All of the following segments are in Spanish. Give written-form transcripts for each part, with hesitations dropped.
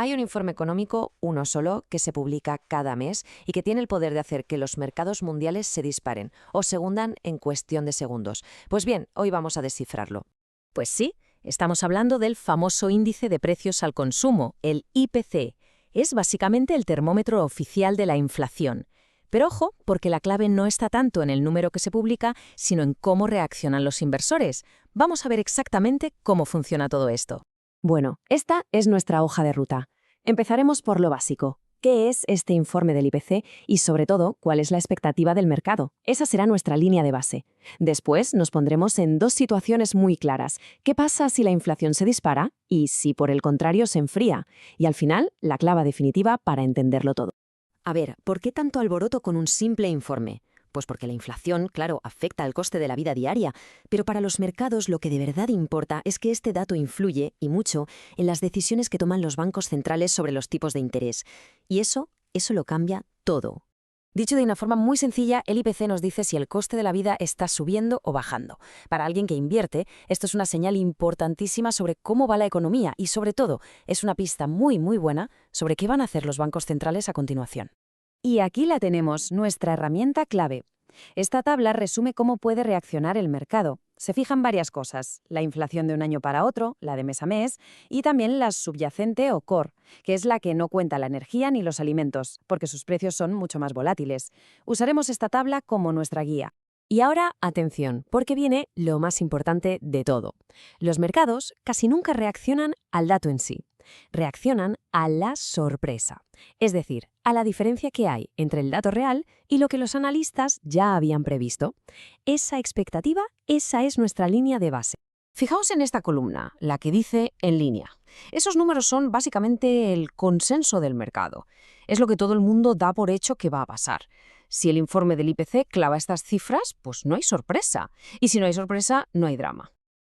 Hay un informe económico, uno solo, que se publica cada mes y que tiene el poder de hacer que los mercados mundiales se disparen o se hundan en cuestión de segundos. Pues bien, hoy vamos a descifrarlo. Pues sí, estamos hablando del famoso índice de precios al consumo, el IPC. Es básicamente el termómetro oficial de la inflación. Pero ojo, porque la clave no está tanto en el número que se publica, sino en cómo reaccionan los inversores. Vamos a ver exactamente cómo funciona todo esto. Bueno, esta es nuestra hoja de ruta. Empezaremos por lo básico. ¿Qué es este informe del IPC y, sobre todo, cuál es la expectativa del mercado? Esa será nuestra línea de base. Después nos pondremos en dos situaciones muy claras. ¿Qué pasa si la inflación se dispara y si, por el contrario, se enfría? Y al final, la clave definitiva para entenderlo todo. A ver, ¿por qué tanto alboroto con un simple informe? Pues porque la inflación, claro, afecta al coste de la vida diaria, pero para los mercados lo que de verdad importa es que este dato influye, y mucho, en las decisiones que toman los bancos centrales sobre los tipos de interés. Y eso lo cambia todo. Dicho de una forma muy sencilla, el IPC nos dice si el coste de la vida está subiendo o bajando. Para alguien que invierte, esto es una señal importantísima sobre cómo va la economía y, sobre todo, es una pista muy buena sobre qué van a hacer los bancos centrales a continuación. Y aquí la tenemos, nuestra herramienta clave. Esta tabla resume cómo puede reaccionar el mercado. Se fijan varias cosas, la inflación de un año para otro, la de mes a mes, y también la subyacente o core, que es la que no cuenta la energía ni los alimentos, porque sus precios son mucho más volátiles. Usaremos esta tabla como nuestra guía. Y ahora, atención, porque viene lo más importante de todo. Los mercados casi nunca reaccionan al dato en sí. Reaccionan a la sorpresa, es decir, a la diferencia que hay entre el dato real y lo que los analistas ya habían previsto. Esa expectativa, esa es nuestra línea de base. Fijaos en esta columna, la que dice en línea. Esos números son básicamente el consenso del mercado. Es lo que todo el mundo da por hecho que va a pasar. Si el informe del IPC clava estas cifras, pues no hay sorpresa. Y si no hay sorpresa, no hay drama.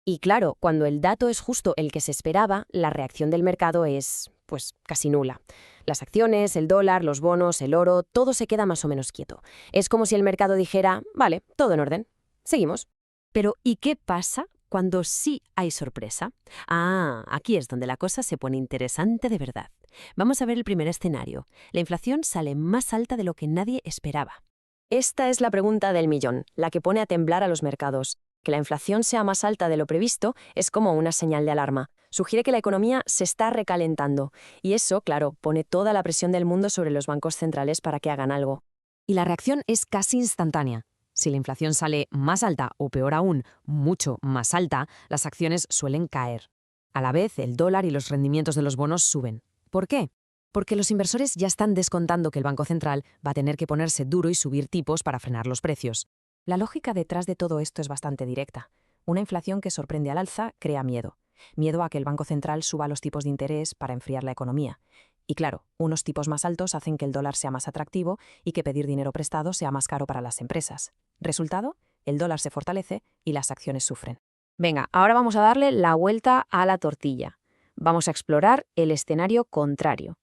Y claro, cuando el dato es justo el que se esperaba, la reacción del mercado es, pues, casi nula. Las acciones, el dólar, los bonos, el oro, todo se queda más o menos quieto. Es como si el mercado dijera, vale, todo en orden, seguimos. Pero, ¿y qué pasa cuando sí hay sorpresa? Ah, aquí es donde la cosa se pone interesante de verdad. Vamos a ver el primer escenario. La inflación sale más alta de lo que nadie esperaba. Esta es la pregunta del millón, la que pone a temblar a los mercados. Que la inflación sea más alta de lo previsto es como una señal de alarma. Sugiere que la economía se está recalentando. Y eso, claro, pone toda la presión del mundo sobre los bancos centrales para que hagan algo. Y la reacción es casi instantánea. Si la inflación sale más alta o, peor aún, mucho más alta, las acciones suelen caer. A la vez, el dólar y los rendimientos de los bonos suben. ¿Por qué? Porque los inversores ya están descontando que el Banco Central va a tener que ponerse duro y subir tipos para frenar los precios. La lógica detrás de todo esto es bastante directa. Una inflación que sorprende al alza crea miedo. Miedo a que el Banco Central suba los tipos de interés para enfriar la economía. Y claro, unos tipos más altos hacen que el dólar sea más atractivo y que pedir dinero prestado sea más caro para las empresas. Resultado, el dólar se fortalece y las acciones sufren. Venga, ahora vamos a darle la vuelta a la tortilla. Vamos a explorar el escenario contrario,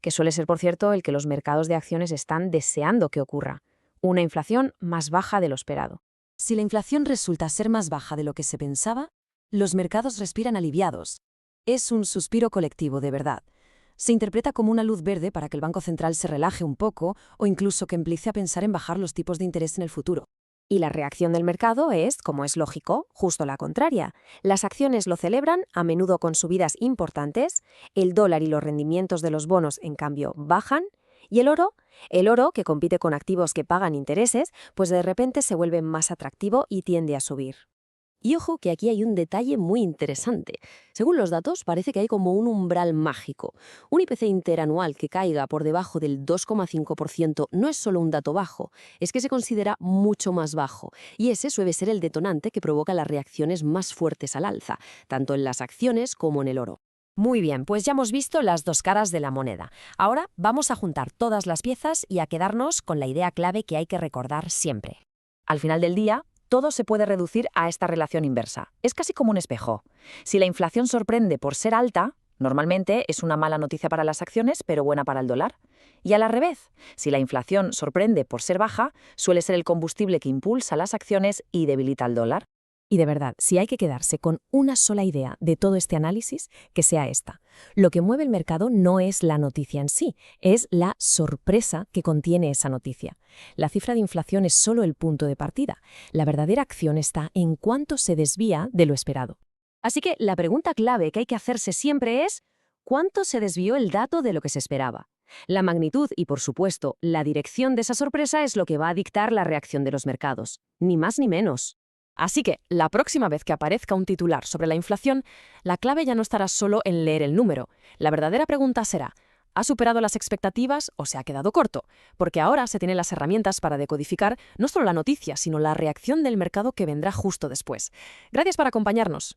que suele ser, por cierto, el que los mercados de acciones están deseando que ocurra. Una inflación más baja de lo esperado. Si la inflación resulta ser más baja de lo que se pensaba, los mercados respiran aliviados. Es un suspiro colectivo, de verdad. Se interpreta como una luz verde para que el Banco Central se relaje un poco o incluso que empiece a pensar en bajar los tipos de interés en el futuro. Y la reacción del mercado es, como es lógico, justo la contraria. Las acciones lo celebran, a menudo con subidas importantes, el dólar y los rendimientos de los bonos, en cambio, bajan, y el oro, que compite con activos que pagan intereses, pues de repente se vuelve más atractivo y tiende a subir. Y ojo que aquí hay un detalle muy interesante. Según los datos, parece que hay como un umbral mágico. Un IPC interanual que caiga por debajo del 2,5% no es solo un dato bajo, es que se considera mucho más bajo. Y ese suele ser el detonante que provoca las reacciones más fuertes al alza, tanto en las acciones como en el oro. Muy bien, pues ya hemos visto las dos caras de la moneda. Ahora vamos a juntar todas las piezas y a quedarnos con la idea clave que hay que recordar siempre. Al final del día, todo se puede reducir a esta relación inversa. Es casi como un espejo. Si la inflación sorprende por ser alta, normalmente es una mala noticia para las acciones, pero buena para el dólar. Y a la revés, si la inflación sorprende por ser baja, suele ser el combustible que impulsa las acciones y debilita al dólar. Y de verdad, si hay que quedarse con una sola idea de todo este análisis, que sea esta. Lo que mueve el mercado no es la noticia en sí, es la sorpresa que contiene esa noticia. La cifra de inflación es solo el punto de partida. La verdadera acción está en cuánto se desvía de lo esperado. Así que la pregunta clave que hay que hacerse siempre es ¿cuánto se desvió el dato de lo que se esperaba? La magnitud y, por supuesto, la dirección de esa sorpresa es lo que va a dictar la reacción de los mercados. Ni más ni menos. Así que, la próxima vez que aparezca un titular sobre la inflación, la clave ya no estará solo en leer el número. La verdadera pregunta será, ¿ha superado las expectativas o se ha quedado corto? Porque ahora se tienen las herramientas para decodificar no solo la noticia, sino la reacción del mercado que vendrá justo después. Gracias por acompañarnos.